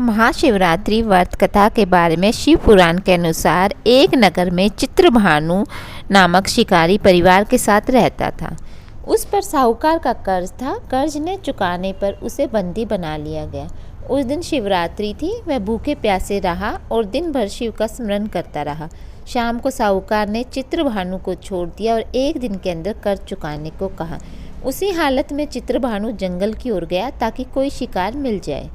महाशिवरात्रि व्रत कथा के बारे में शिव पुराण के अनुसार एक नगर में चित्रभानु नामक शिकारी परिवार के साथ रहता था। उस पर साहूकार का कर्ज था। कर्ज न चुकाने पर उसे बंदी बना लिया गया। उस दिन शिवरात्रि थी। वह भूखे प्यासे रहा और दिन भर शिव का स्मरण करता रहा। शाम को साहूकार ने चित्रभानु को छोड़ दिया और एक दिन के अंदर कर्ज चुकाने को कहा। उसी हालत में चित्रभानु जंगल की ओर गया ताकि कोई शिकार मिल जाए।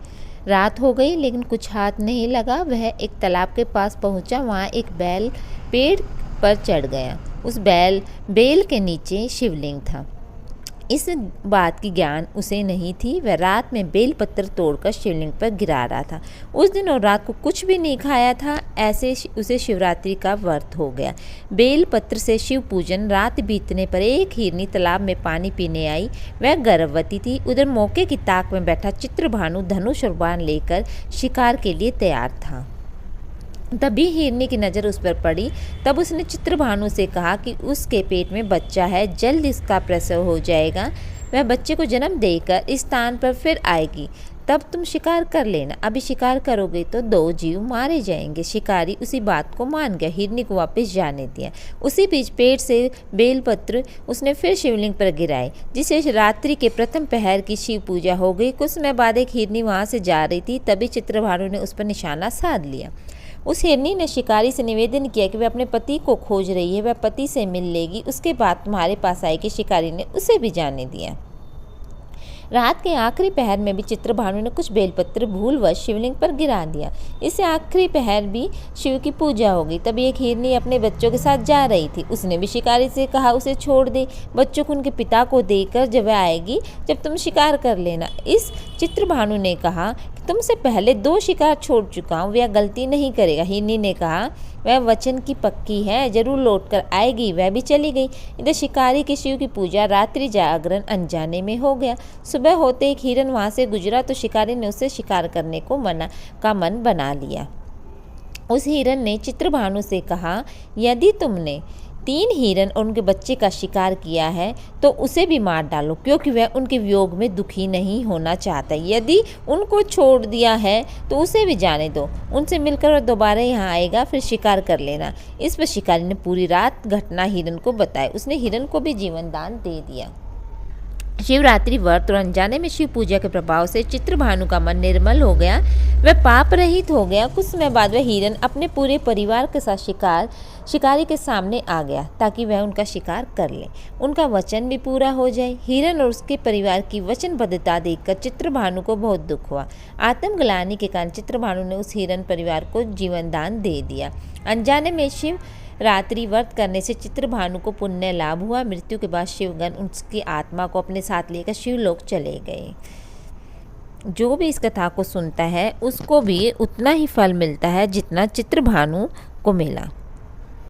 रात हो गई लेकिन कुछ हाथ नहीं लगा। वह एक तालाब के पास पहुंचा। वहां एक बैल पेड़ पर चढ़ गया। उस बेल के नीचे शिवलिंग था। इस बात की ज्ञान उसे नहीं थी। वह रात में बेल पत्र तोड़कर शिवलिंग पर गिरा रहा था। उस दिन और रात को कुछ भी नहीं खाया था। ऐसे उसे शिवरात्रि का व्रत हो गया। बेल पत्र से शिव पूजन। रात बीतने पर एक हिरनी तालाब में पानी पीने आई। वह गर्भवती थी। उधर मौके की ताक में बैठा चित्रभानु धनुष और बाण लेकर शिकार के लिए तैयार था। तभी हिरनी की नज़र उस पर पड़ी। तब उसने चित्रभानु से कहा कि उसके पेट में बच्चा है, जल्द इसका प्रसव हो जाएगा। वह बच्चे को जन्म देकर इस स्थान पर फिर आएगी, तब तुम शिकार कर लेना। अभी शिकार करोगे तो 2 जीव मारे जाएंगे। शिकारी उसी बात को मान गया। हिरनी को वापस जाने दिया। उसी बीच पेड़ से बेलपत्र उसने फिर शिवलिंग पर गिराए, जिसे रात्रि के प्रथम पहर की शिव पूजा हो गई। कुछ समय बाद एक हिरनी वहां से जा रही थी। तभी चित्रभानु ने उस पर निशाना साध लिया। उस हिरनी ने शिकारी से निवेदन किया कि वह अपने पति को खोज रही है। वह पति से मिल लेगी, उसके बाद तुम्हारे पास आएगी। शिकारी ने उसे भी जाने दिया। रात के आखिरी पहर में भी चित्रभानु ने कुछ बेलपत्र भूलवश शिवलिंग पर गिरा दिया। इससे आखिरी पहर भी शिव की पूजा हो गई। तभी एक हिरनी अपने बच्चों के साथ जा रही थी। उसने भी शिकारी से कहा उसे छोड़ दे, बच्चों को उनके पिता को देकर जब वह आएगी जब तुम शिकार कर लेना। इस चित्रभानु ने कहा कि तुमसे पहले 2 शिकार छोड़ चुका हूँ, वह गलती नहीं करेगा। हिरनी ने कहा वह वचन की पक्की है, जरूर लौट कर आएगी। वह भी चली गई। इधर शिकारी के शिव की पूजा रात्रि जागरण अनजाने में हो गया। सुबह होते एक हिरन वहां से गुजरा तो शिकारी ने उसे शिकार करने को मन बना लिया। उस हिरन ने चित्रभानु से कहा यदि तुमने 3 हिरन और उनके बच्चे का शिकार किया है तो उसे भी मार डालो, क्योंकि वह उनके वियोग में दुखी नहीं होना चाहता। यदि उनको छोड़ दिया है तो उसे भी जाने दो। उनसे मिलकर वह दोबारा यहाँ आएगा, फिर शिकार कर लेना। इस पर शिकारी ने पूरी रात घटना हिरन को बताई। उसने हिरन को भी जीवन दान दे दिया। शिवरात्रि व्रत और अनजाने में शिव पूजा के प्रभाव से चित्रभानु का मन निर्मल हो गया। वह पाप रहित हो गया। कुछ समय बाद वह हिरन अपने पूरे परिवार के साथ शिकारी के सामने आ गया ताकि वह उनका शिकार कर ले, उनका वचन भी पूरा हो जाए। हिरन और उसके परिवार की वचनबद्धता देखकर चित्रभानु को बहुत दुख हुआ। आत्मग्लानि के कारण चित्रभानु ने उस हिरन परिवार को जीवन दान दे दिया। अनजाने में शिव रात्रि व्रत करने से चित्रभानु को पुण्य लाभ हुआ। मृत्यु के बाद शिवगण उसकी आत्मा को अपने साथ लेकर शिवलोक चले गए। जो भी इस कथा को सुनता है उसको भी उतना ही फल मिलता है जितना चित्रभानु को मिला।